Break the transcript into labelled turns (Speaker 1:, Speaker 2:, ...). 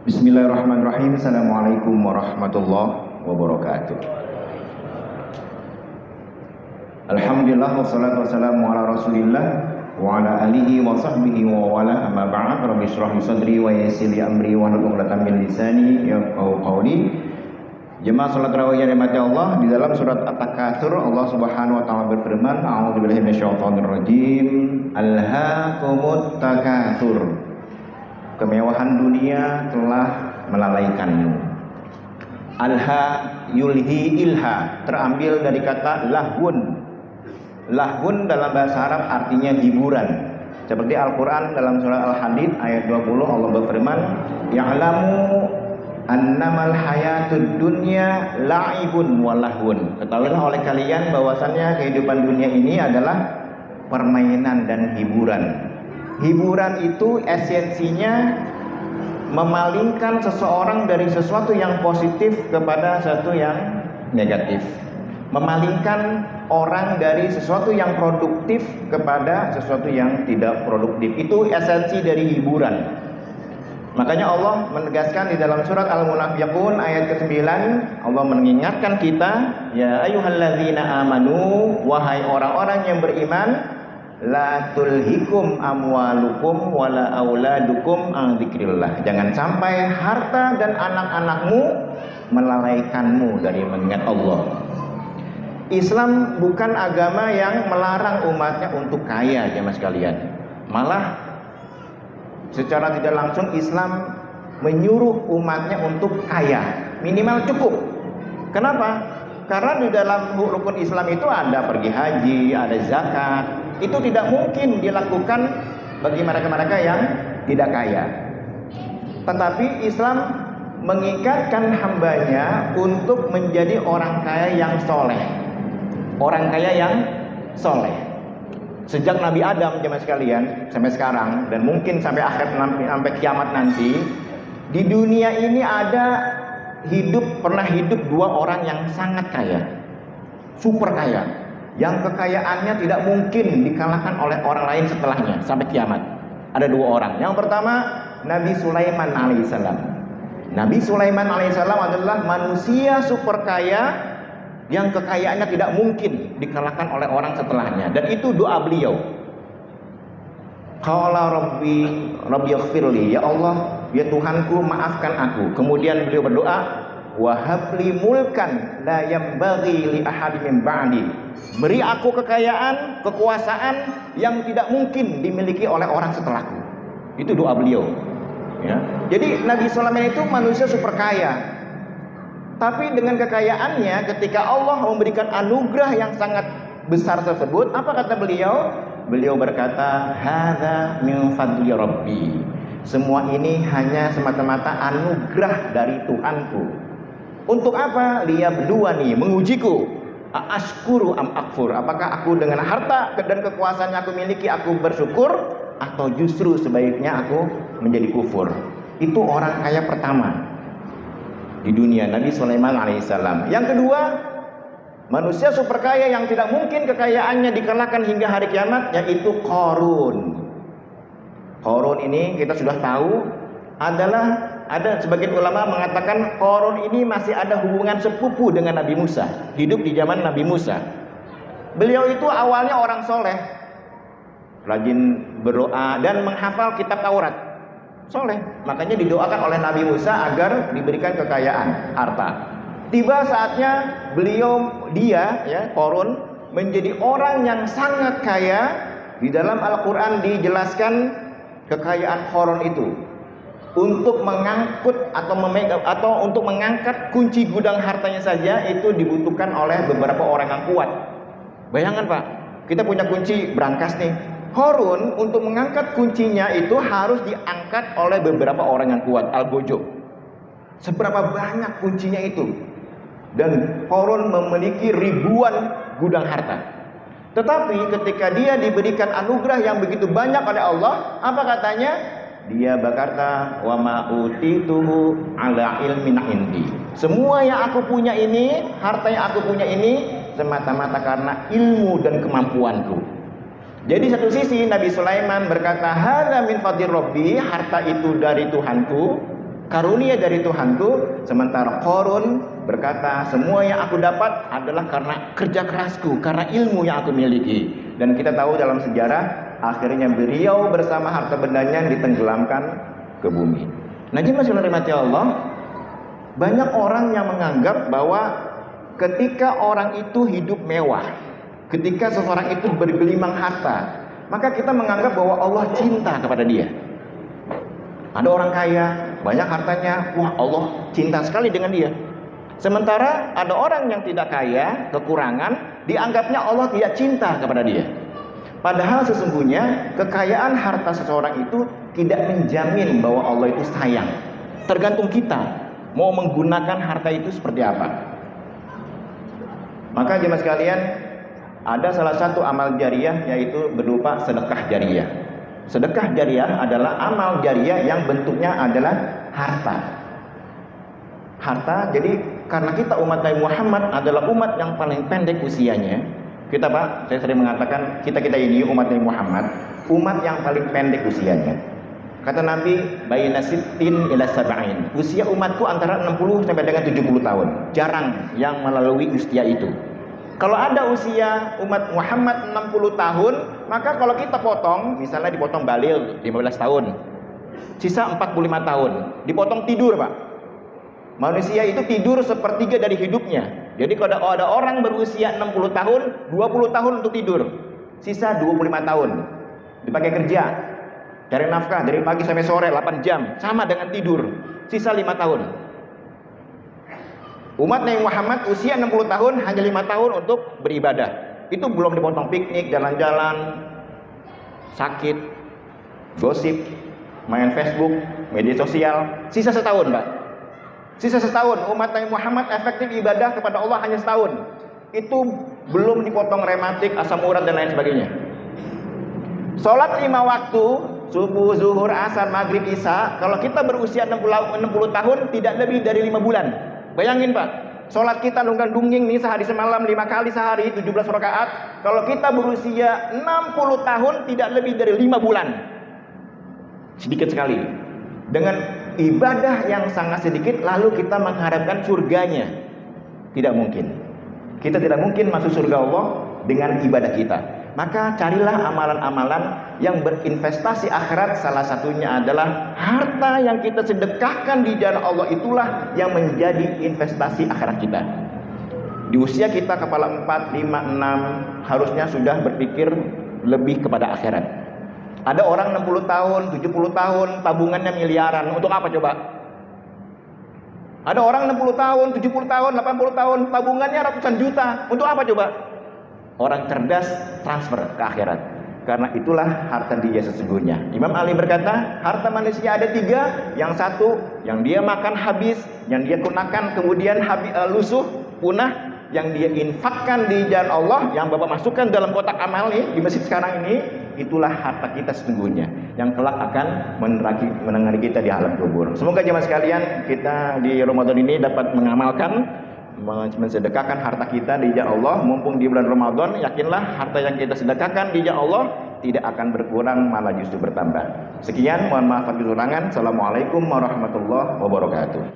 Speaker 1: Bismillahirrahmanirrahim. Assalamualaikum warahmatullahi wabarakatuh. Alhamdulillah wassalatu wassalamu ala Rasulillah wa ala alihi wa sahbihi wa wala, amma ba'd. Rabbi shrah li sadri wa yassir li amri wa hlul 'uqdatam min lisani yafqahu qawli. Jemaah salat tarawih yang dimati Allah, di dalam surat At-Takatsur Allah Subhanahu wa taala berfirman, a'udzubillahi minasyaitonir rajim, alhaakumut takatsur. Kemewahan dunia telah melalaikanmu. Alha yulhi ilha, terambil dari kata lahun. Lahun dalam bahasa Arab artinya hiburan. Seperti Al-Quran dalam surah Al-Hadid ayat 20 Allah berfirman, ya'lamu annamal hayatud dunya la'ibun wa lahun. Ketahuilah oleh kalian bahwasannya kehidupan dunia ini adalah permainan dan hiburan. Hiburan itu esensinya memalingkan seseorang dari sesuatu yang positif kepada sesuatu yang negatif. Memalingkan orang dari sesuatu yang produktif kepada sesuatu yang tidak produktif. Itu esensi dari hiburan. Makanya Allah menegaskan di dalam surat Al-Munafiqun ayat ke-9, Allah mengingatkan kita, ya ayyuhalladzina amanu, wahai orang-orang yang beriman, la tulhikum amwalukum wala auladukum an dzikrillah. Jangan sampai harta dan anak-anakmu melalaikanmu dari mengingat Allah. Islam bukan agama yang melarang umatnya untuk kaya, jemaah sekalian. Malah secara tidak langsung Islam menyuruh umatnya untuk kaya, minimal cukup. Kenapa? Karena di dalam rukun Islam itu ada pergi haji, ada zakat. Itu tidak mungkin dilakukan bagi mereka-mereka yang tidak kaya. Tetapi Islam mengikatkan hambanya untuk menjadi orang kaya yang soleh. Orang kaya yang soleh. Sejak Nabi Adam, jemaah sekalian, sampai sekarang, dan mungkin sampai sampai kiamat nanti, di dunia ini pernah hidup dua orang yang sangat kaya, super kaya, yang kekayaannya tidak mungkin dikalahkan oleh orang lain setelahnya sampai kiamat. Ada dua orang. Yang pertama, Nabi Sulaiman alaihissalam. Nabi Sulaiman alaihissalam adalah manusia super kaya yang kekayaannya tidak mungkin dikalahkan oleh orang setelahnya, dan itu doa beliau. Qala rabbi ighfirli, ya Allah, ya Tuhanku, maafkan aku. Kemudian beliau berdoa, wahabli mulkan la yambaghi li ahadin min ba'di. Beri aku kekayaan, kekuasaan yang tidak mungkin dimiliki oleh orang setelahku. Itu doa beliau. Ya. Jadi Nabi Sulaiman itu manusia super kaya. Tapi dengan kekayaannya, ketika Allah memberikan anugerah yang sangat besar tersebut, apa kata beliau? Beliau berkata, hadza min fadli rabbi. Semua ini hanya semata-mata anugerah dari Tuhanku. Untuk apa? Liyabluwani, mengujiku. Ashkuru am akfur. Apakah aku dengan harta dan kekuasaan yang aku miliki aku bersyukur, atau justru sebaiknya aku menjadi kufur? Itu orang kaya pertama di dunia, Nabi Sulaiman alaihissalam. Yang kedua, manusia super kaya yang tidak mungkin kekayaannya dikalahkan hingga hari kiamat, yaitu Qarun. Qarun ini kita sudah tahu ada sebagian ulama mengatakan Qarun ini masih ada hubungan sepupu dengan Nabi Musa, hidup di zaman Nabi Musa. Beliau itu awalnya orang soleh, rajin berdoa dan menghafal kitab Taurat. Soleh, makanya didoakan oleh Nabi Musa agar diberikan kekayaan, harta. Tiba saatnya Qarun menjadi orang yang sangat kaya. Di dalam Al-Quran dijelaskan kekayaan Qarun itu untuk mengangkut atau untuk mengangkat kunci gudang hartanya saja itu dibutuhkan oleh beberapa orang yang kuat. Bayangkan Pak, kita punya kunci brankas nih. Qarun untuk mengangkat kuncinya itu harus diangkat oleh beberapa orang yang kuat, algojo. Seberapa banyak kuncinya itu? Dan Qarun memiliki ribuan gudang harta. Tetapi ketika dia diberikan anugerah yang begitu banyak oleh Allah, apa katanya? Dia berkata, wa ma utituhu ala ilmin indi. Semua yang aku punya ini, harta yang aku punya ini semata-mata karena ilmu dan kemampuanku. Jadi satu sisi Nabi Sulaiman berkata, hadza min fadli rabbi, harta itu dari Tuhanku. Karunia dari Tuhanku. Sementara Qarun berkata, semua yang aku dapat adalah karena kerja kerasku, karena ilmu yang aku miliki. Dan kita tahu dalam sejarah, akhirnya beliau bersama harta bendanya ditenggelamkan ke bumi. Nah, jemaah sekalian rahmati Allah, banyak orang yang menganggap bahwa ketika orang itu hidup mewah, ketika seseorang itu bergelimang harta, maka kita menganggap bahwa Allah cinta kepada dia. Ada orang kaya, banyak hartanya, wah Allah cinta sekali dengan dia. Sementara ada orang yang tidak kaya, kekurangan, dianggapnya Allah tidak cinta kepada dia. Padahal sesungguhnya kekayaan harta seseorang itu tidak menjamin bahwa Allah itu sayang. Tergantung kita mau menggunakan harta itu seperti apa. Maka jemaah sekalian, ada salah satu amal jariah yaitu berupa sedekah jariah. Sedekah jariah adalah amal jariah yang bentuknya adalah harta. Harta, jadi karena kita umat Nabi Muhammad adalah umat yang paling pendek usianya. Kita Pak, saya sering mengatakan kita ini umat Nabi Muhammad, umat yang paling pendek usianya. Kata Nabi, baina sittin ila sab'in. Usia umatku antara 60 sampai dengan 70 tahun. Jarang yang melalui usia itu. Kalau ada usia umat Muhammad 60 tahun, maka kalau kita potong, misalnya dipotong balil 15 tahun, sisa 45 tahun, dipotong tidur Pak. Manusia itu tidur sepertiga dari hidupnya. Jadi kalau ada orang berusia 60 tahun, 20 tahun untuk tidur, sisa 25 tahun dipakai kerja, cari nafkah dari pagi sampai sore 8 jam, sama dengan tidur, sisa 5 tahun. Umat Nabi Muhammad usia 60 tahun hanya 5 tahun untuk beribadah. Itu belum dipotong piknik, jalan-jalan, sakit, gosip, main Facebook, media sosial. Sisa setahun Pak. Sisa setahun umat Nabi Muhammad efektif ibadah kepada Allah hanya setahun. Itu belum dipotong rematik, asam urat dan lain sebagainya. Sholat 5 waktu, subuh, zuhur, asar, maghrib, isya. Kalau kita berusia 60 tahun tidak lebih dari 5 bulan. Bayangin Pak, sholat kita lunggang-dungging nih sehari semalam 5 kali sehari 17 rakaat. Kalau kita berusia 60 tahun tidak lebih dari 5 bulan. Sedikit sekali. Dengan ibadah yang sangat sedikit lalu kita mengharapkan surganya. Tidak mungkin. Kita tidak mungkin masuk surga Allah dengan ibadah kita. Maka carilah amalan-amalan yang berinvestasi akhirat. Salah satunya adalah harta yang kita sedekahkan di jalan Allah, itulah yang menjadi investasi akhirat kita. Di usia kita kepala 4, 5, 6 harusnya sudah berpikir lebih kepada akhirat. Ada orang 60 tahun, 70 tahun tabungannya miliaran. Untuk apa coba? Ada orang 60 tahun, 70 tahun, 80 tahun tabungannya ratusan juta. Untuk apa coba? Orang cerdas transfer ke akhirat. Karena itulah harta dia sesungguhnya. Imam Ali berkata, harta manusia ada 3. Yang satu, yang dia makan habis, yang dia gunakan kemudian lusuh, punah. Yang dia infakkan di jalan Allah, yang Bapak masukkan dalam kotak amal nih di masjid sekarang ini, itulah harta kita sesungguhnya, yang kelak akan menengani kita di alam kubur. Semoga jemaah sekalian, kita di Ramadan ini dapat mengamalkan, mensedekahkan harta kita di jalan Allah. Mumpung di bulan Ramadan, yakinlah harta yang kita sedekahkan di jalan Allah tidak akan berkurang, malah justru bertambah. Sekian, mohon maaf atas kekurangan. Assalamualaikum warahmatullahi wabarakatuh.